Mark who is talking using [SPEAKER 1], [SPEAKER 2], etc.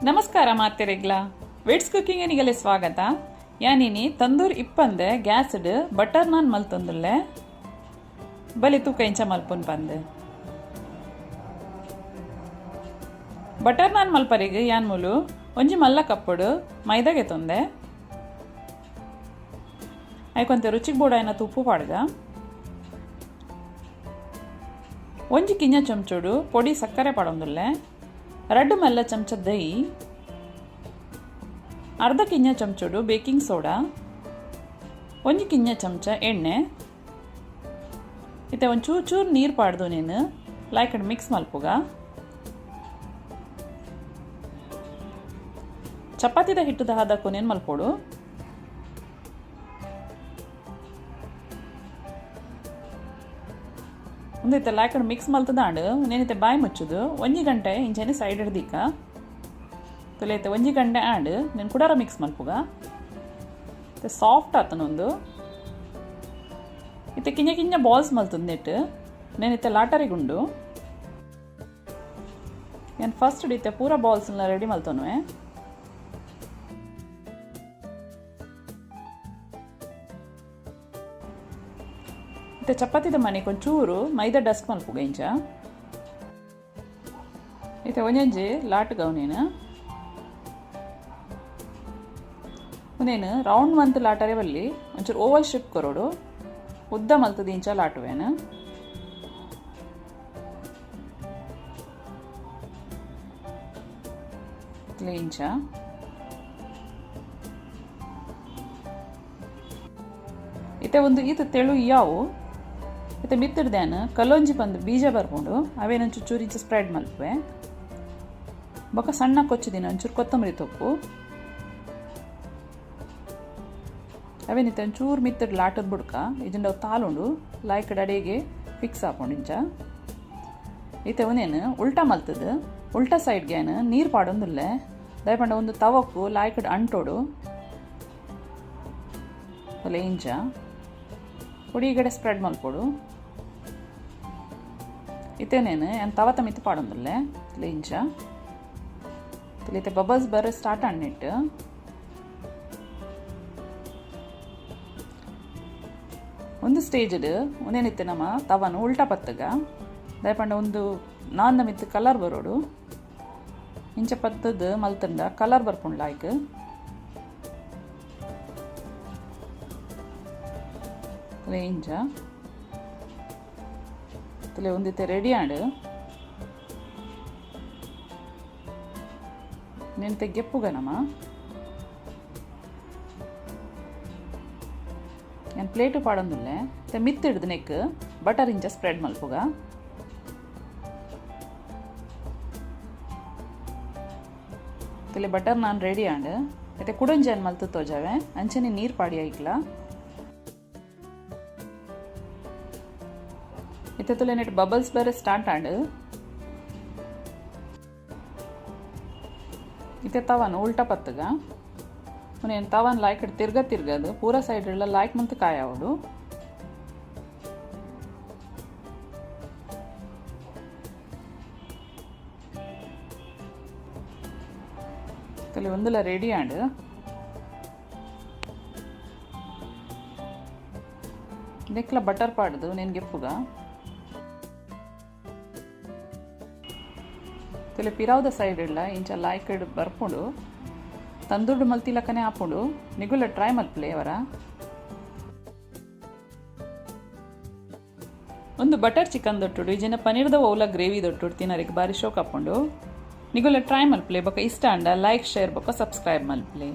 [SPEAKER 1] ನಮಸ್ಕಾರ ಮಾತೆರೆಗ್ಲ widths cooking ನಿಗಲೆ ಸ್ವಾಗತ. ಯಾನಿನಿ tandoor ಇಪ್ಪಂದೆ ಗ್ಯಾಸ್ಡ್ butter ನಾನ್ ಮಲ್ತೊಂದುಲ್ಲೆ ಬಲಿ ತೂಕ ಇಂಚ ಮಲ್ಪುನ್ ಪಂದೆ. ಬಟರ್ ನಾನ್ ಮಲ್ಪರಿಗೆ ಯಾನ್ ಮುಲು ಒಂಜಿ ಮಲ್ಲ ಕಪ್ಪುಡು ಮೈದಾಗೆ ತೊಂದೆ ಐಕೊಂತೆ ರುಚಿಗೆ ಬೋಡಾಯಿನ ತುಪ್ಪು ಪಾಡ್ಗ ಒಂಜಿ ಕಿಂಜ ಚಮಚೋಡು ಪೊಡಿ ಸಕ್ಕರೆ ಪಡೊಂದುಲ್ಲೆ ರಡ್ಡು ಮೆಲ್ಲ ಚಮಚ ದಹಿ ಅರ್ಧ ಕಿಂಜ ಚಮಚೋಡು ಬೇಕಿಂಗ್ ಸೋಡಾ ಒಂಜಿ ಕಿಂಜ ಚಮಚ ಎಣ್ಣೆ ಇತ್ತೆ ಒಂದು ಚೂರು ನೀರು ಪಾಡ್ದು ನೀನು ಲೈಕಡ್ ಮಿಕ್ಸ್ ಮಲ್ಪುಗ. ಚಪಾತಿದ ಹಿಟ್ಟದ ಹದಕ್ಕೂ ನೇನು ಮಲ್ಪೋಡು. ಒಂದೈತೆ ಲಾಯ್ಕಡ್ ಮಿಕ್ಸ್ ಮಲ್ತದಾಂಡು ನೇನೈತೆ ಬಾಯಿ ಮುಚ್ಚುದು ಒಂಜಿ ಗಂಟೆ ಇಂಚನೆ ಸೈಡ್ ಹಿಡ್ದಿಕ್ಕ ತುಲೈತೆ ಒಂಜಿ ಗಂಟೆ ಆಂಡ್ నేను ಕುಡಾರ ಮಿಕ್ಸ್ ಮಲ್ಪುಗ ಸಾಫ್ಟ್ ಆತನೊಂದು ಇತ್ತೆ ಕಿಂಜ ಕಿಂಜ ಬಾಲ್ಸ್ ಮಲ್ತದ ನೆಟ್ ನೇನೈತೆ ಲಾಟರಿಗುಂಡು ಏನು ಫಸ್ಟ್ ಹಿಡಿತೆ ಪೂರ ಬಾಲ್ಸ್ನ ರೆಡಿ ಮಲ್ತೊನ್ವೆ. ಚಪಾತಿದ ಮನೆಗೆ ಒಂಚೂರು ಮೈದಾ ಡಸ್ಟ್ ಮಲ್ಪುಗ ಇಂಚ ಐತೆ ಒಂಜಂಜಿ ಲಾಟ್ಗವ್ ನೀನು ಉನೇನು ರೌಂಡ್ ಮಂತ್ ಲಾಟರೆ ಬಲ್ಲಿ ಒಂಚೂರು ಓವಲ್ ಶೇಪ್ ಕೊರೋಡು ಉದ್ದ ಮಲ್ತದ ಇಂಚ ಲಾಟುವೇನು ಇಂಚ ಇತ್ತೆ ಒಂದು ಈತ ತೆಳು ಯಾವು ಮತ್ತು ಮಿತ್ತಿಡ್ದೇನು ಕಲ್ಲೊಂಜಿ ಬಂದು ಬೀಜ ಬರ್ಕೊಂಡು ಅವೇನೊಂಚೂರು ಚೂರಿಂಚ ಸ್ಪ್ರೆಡ್ ಮಲ್ಪುವೆ ಬೊಕ್ಕ ಸಣ್ಣ ಕೊಚ್ಚಿದಿನ ಒಂಚೂರು ಕೊತ್ತಂಬರಿ ತೊಪ್ಪು ಅವೇನಿತ್ತೆ ಒಂಚೂರು ಮಿತ್ತಿಡ್ ಲಾಟದ ಬುಡ್ಕ ಇದನ್ನ ತಾಲುಂಡು ಲಾಯ್ಕಡ್ ಅಡಿಗೆ ಫಿಕ್ಸ್ ಹಾಕೊಂಡು ಇಂಚ ಈತೆ ಅವನೇನು ಉಲ್ಟಾ ಮಲ್ತದ ಉಲ್ಟಾ ಸೈಡ್ಗೇನು ನೀರು ಪಾಡೊಂದುಲ್ಲೆ ದಯಪಂಡ ಒಂದು ತವಕ್ಕು ಲಾಯ್ಕಡ್ ಅಂಟೋಡು ಒಲೆ ಇಂಚ ಪುಡಿ ಈಗಡೆ ಸ್ಪ್ರೆಡ್ ಮಲ್ಪೋಡು ಇತ್ತೇನೇನು ಏನು ತವತ ಮಿತ್ತು ಪಾಡೊಂದುಲ್ಲೆ ಇಂಚ ಇತ್ತೆ ಬಬಲ್ಸ್ ಬರೋ ಸ್ಟಾರ್ಟ್ ಅನ್ನಿಟ್ಟು ಒಂದು ಸ್ಟೇಜ್ಡ್ ಒಂದೇನಿತ್ತೆ ನಮ್ಮ ತವನು ಉಲ್ಟಾ ಪತ್ತಗ ದಯಪಂಡ ಒಂದು ನಾಂದ ಮಿತ್ತು ಕಲರ್ ಬರೋಡು ಇಂಚ ಪತ್ತದ ಮಲ್ತಂಡ ಕಲರ್ ಬರ್ಪುಂಡು ಲಾಯ್ಕ್ ಇಂಚ ತಲೆ ಒಂದಿತ್ತೆ ರೆಡಿ ಆಂಡು ನೆನ್ತೆ ಗೆಪ್ಪುಗ ನಮ್ಮ ಏನು ಪ್ಲೇಟು ಪಾಡೊಂದುಲ್ಲೆ ಮಿತ್ತಿಡ್ದು ನೆಕ್ ಬಟರ್ ಇಂಚ ಸ್ಪ್ರೆಡ್ ಮಲ್ಪುಗ ತಲೆ ಬಟರ್ ನಾನು ರೆಡಿ ಆಂಡು ಮತ್ತೆ ಕುಡಂಜಿ ಏನು ಮಲ್ತು ತೋಜಾವೆ ಅಂಚನೆ ನೀರು ಪಾಡಿ ಆಯ್ಕಲ ಇತ್ತುಲೆ ನೆಟ್ ಬಬಲ್ಸ್ ಬೇರೆ ಸ್ಟಾರ್ಟ್ ಆಂಡು ಇತ್ತೆ ತವನ್ ಉಲ್ಟಾ ಪತ್ತಗ ಏನು ತವನ್ ಲಾಯ್ಕಡ್ ತಿರ್ಗದು ಪೂರ ಸೈಡ್ ಎಲ್ಲ ಲಾಯ್ಕ್ ಮಂತ್ ಕಾಯಾವಡು ತಲೆ ಒಂದಲ್ಲ ರೆಡಿ ಆಂಡು ನೆಕ್ಲ ಬಟರ್ ಪಾಡ್ದು నేను ಗೆಪ್ಪುಗ ತಲೆ ಪಿರಾವ್ದ ಸೈಡ್ ಇಲ್ಲ ಇಂಚ ಲಾಯ್ಕಡ್ ಬರ್ಪುಂಡು ತಂದೂರ್ಡು ಮಲ್ತಿಲಕ್ಕನೆ ಹಾಪುಂಡು ನಿಗುಲ ಟ್ರೈ ಮಲ್ಪಲೆ ಅವರ ಒಂದು ಬಟರ್ ಚಿಕನ್ ದೊಟ್ಟುಡು ಈಜಿನ ಪನೀರ್ದ ಓಲ ಗ್ರೇವಿ ದೊಟ್ಟುಡು ತಿನ್ನರಿಗೆ ಬಾರಿ ಶೋಕ್ ಹಾಪುಂಡು ನಿಗುಲ ಟ್ರೈ ಮಲ್ಪಲೆ ಬೊಕ್ಕ ಇಷ್ಟ ಅಂಡ ಲೈಕ್ ಶೇರ್ ಬೊಕ್ಕ ಸಬ್ಸ್ಕ್ರೈಬ್ ಮಲ್ಪಲೆ.